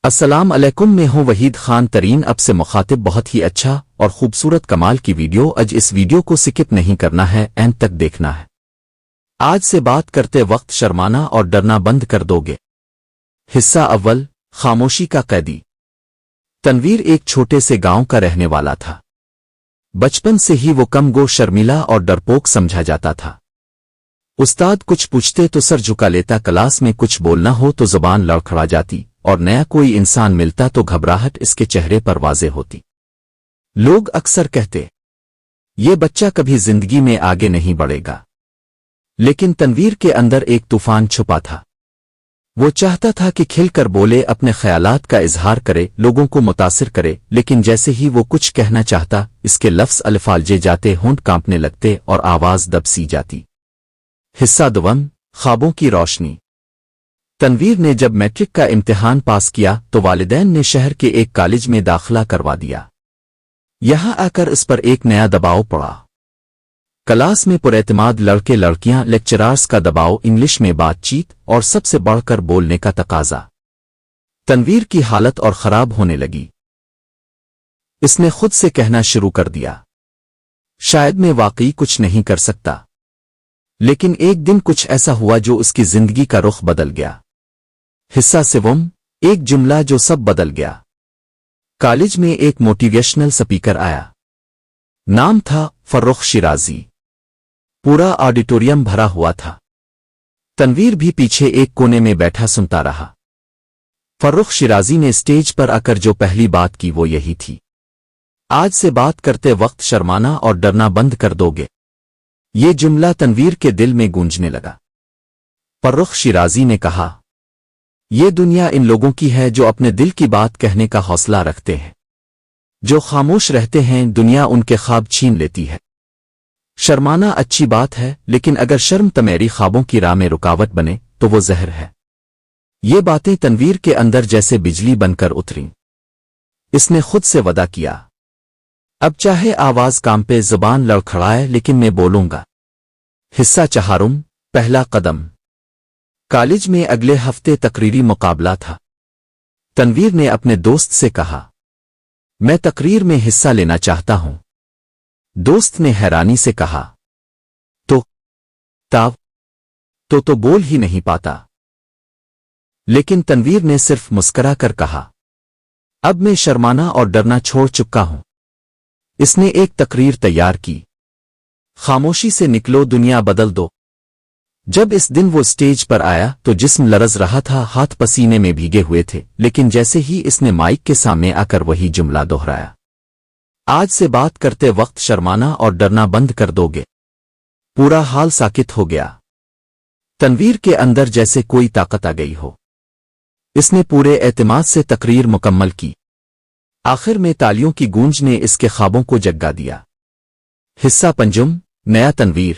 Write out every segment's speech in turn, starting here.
السلام علیکم، میں ہوں وحید خان ترین اب سے مخاطب بہت ہی اچھا اور خوبصورت کمال کی ویڈیو اج اس ویڈیو کو سکپ نہیں کرنا ہے، اینڈ تک دیکھنا ہے۔ آج سے بات کرتے وقت شرمانا اور ڈرنا بند کر دو گے۔ حصہ اول، خاموشی کا قیدی۔ تنویر ایک چھوٹے سے گاؤں کا رہنے والا تھا۔ بچپن سے ہی وہ کم گو، شرمیلا اور ڈرپوک سمجھا جاتا تھا۔ استاد کچھ پوچھتے تو سر جھکا لیتا، کلاس میں کچھ بولنا ہو تو زبان لڑکھڑا جاتی، اور نیا کوئی انسان ملتا تو گھبراہٹ اس کے چہرے پر واضح ہوتی۔ لوگ اکثر کہتے، یہ بچہ کبھی زندگی میں آگے نہیں بڑھے گا، لیکن تنویر کے اندر ایک طوفان چھپا تھا۔ وہ چاہتا تھا کہ کھل کر بولے، اپنے خیالات کا اظہار کرے، لوگوں کو متاثر کرے، لیکن جیسے ہی وہ کچھ کہنا چاہتا، اس کے لفظ الفالجے جاتے، ہونٹ کانپنے لگتے اور آواز دب سی جاتی۔ حصہ دوم، خوابوں کی روشنی۔ تنویر نے جب میٹرک کا امتحان پاس کیا تو والدین نے شہر کے ایک کالج میں داخلہ کروا دیا۔ یہاں آ کر اس پر ایک نیا دباؤ پڑا۔ کلاس میں پراعتماد لڑکے لڑکیاں، لیکچرارز کا دباؤ، انگلش میں بات چیت اور سب سے بڑھ کر بولنے کا تقاضا۔ تنویر کی حالت اور خراب ہونے لگی۔ اس نے خود سے کہنا شروع کر دیا، شاید میں واقعی کچھ نہیں کر سکتا۔ لیکن ایک دن کچھ ایسا ہوا جو اس کی زندگی کا رخ بدل گیا۔ حصہ سوم، ایک جملہ جو سب بدل گیا۔ کالج میں ایک موٹیویشنل سپیکر آیا۔ نام تھا فرخ شیرازی۔ پورا آڈیٹوریم بھرا ہوا تھا۔ تنویر بھی پیچھے ایک کونے میں بیٹھا سنتا رہا۔ فرخ شیرازی نے اسٹیج پر آ کر جو پہلی بات کی وہ یہی تھی، آج سے بات کرتے وقت شرمانا اور ڈرنا بند کر دو گے۔ یہ جملہ تنویر کے دل میں گونجنے لگا۔ فرخ شیرازی نے کہا، یہ دنیا ان لوگوں کی ہے جو اپنے دل کی بات کہنے کا حوصلہ رکھتے ہیں۔ جو خاموش رہتے ہیں دنیا ان کے خواب چھین لیتی ہے۔ شرمانا اچھی بات ہے، لیکن اگر شرم تمہاری خوابوں کی راہ میں رکاوٹ بنے تو وہ زہر ہے۔ یہ باتیں تنویر کے اندر جیسے بجلی بن کر اتریں۔ اس نے خود سے وعدہ کیا، اب چاہے آواز کانپے، زبان لڑکھڑائے، لیکن میں بولوں گا۔ حصہ چہارم، پہلا قدم۔ کالج میں اگلے ہفتے تقریری مقابلہ تھا۔ تنویر نے اپنے دوست سے کہا، میں تقریر میں حصہ لینا چاہتا ہوں۔ دوست نے حیرانی سے کہا، تو بول ہی نہیں پاتا۔ لیکن تنویر نے صرف مسکرا کر کہا، اب میں شرمانا اور ڈرنا چھوڑ چکا ہوں۔ اس نے ایک تقریر تیار کی، خاموشی سے نکلو، دنیا بدل دو۔ جب اس دن وہ اسٹیج پر آیا تو جسم لرز رہا تھا، ہاتھ پسینے میں بھیگے ہوئے تھے، لیکن جیسے ہی اس نے مائک کے سامنے آ کر وہی جملہ دہرایا، آج سے بات کرتے وقت شرمانا اور ڈرنا بند کر دو گے، پورا حال ساکت ہو گیا۔ تنویر کے اندر جیسے کوئی طاقت آ گئی ہو۔ اس نے پورے اعتماد سے تقریر مکمل کی۔ آخر میں تالیوں کی گونج نے اس کے خوابوں کو جگا دیا۔ حصہ پنجم، نیا تنویر۔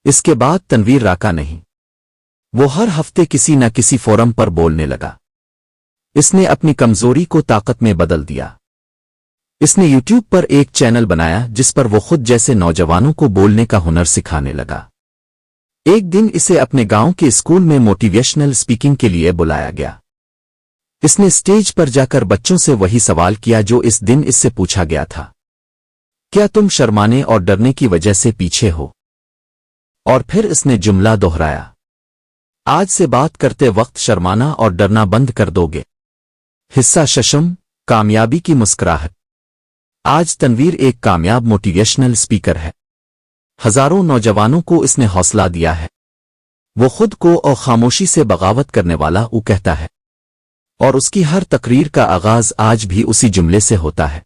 اس کے بعد تنویر راکا نہیں۔ وہ ہر ہفتے کسی نہ کسی فورم پر بولنے لگا۔ اس نے اپنی کمزوری کو طاقت میں بدل دیا۔ اس نے یوٹیوب پر ایک چینل بنایا جس پر وہ خود جیسے نوجوانوں کو بولنے کا ہنر سکھانے لگا۔ ایک دن اسے اپنے گاؤں کے اسکول میں موٹیویشنل اسپیکنگ کے لیے بلایا گیا۔ اس نے اسٹیج پر جا کر بچوں سے وہی سوال کیا جو اس دن اس سے پوچھا گیا تھا، کیا تم شرمانے اور ڈرنے کی وجہ سے پیچھے ہو؟ اور پھر اس نے جملہ دہرایا، آج سے بات کرتے وقت شرمانا اور ڈرنا بند کر دو گے۔ حصہ ششم، کامیابی کی مسکراہٹ۔ آج تنویر ایک کامیاب موٹیویشنل اسپیکر ہے۔ ہزاروں نوجوانوں کو اس نے حوصلہ دیا ہے۔ وہ خود کو اور خاموشی سے بغاوت کرنے والا کہتا ہے، اور اس کی ہر تقریر کا آغاز آج بھی اسی جملے سے ہوتا ہے،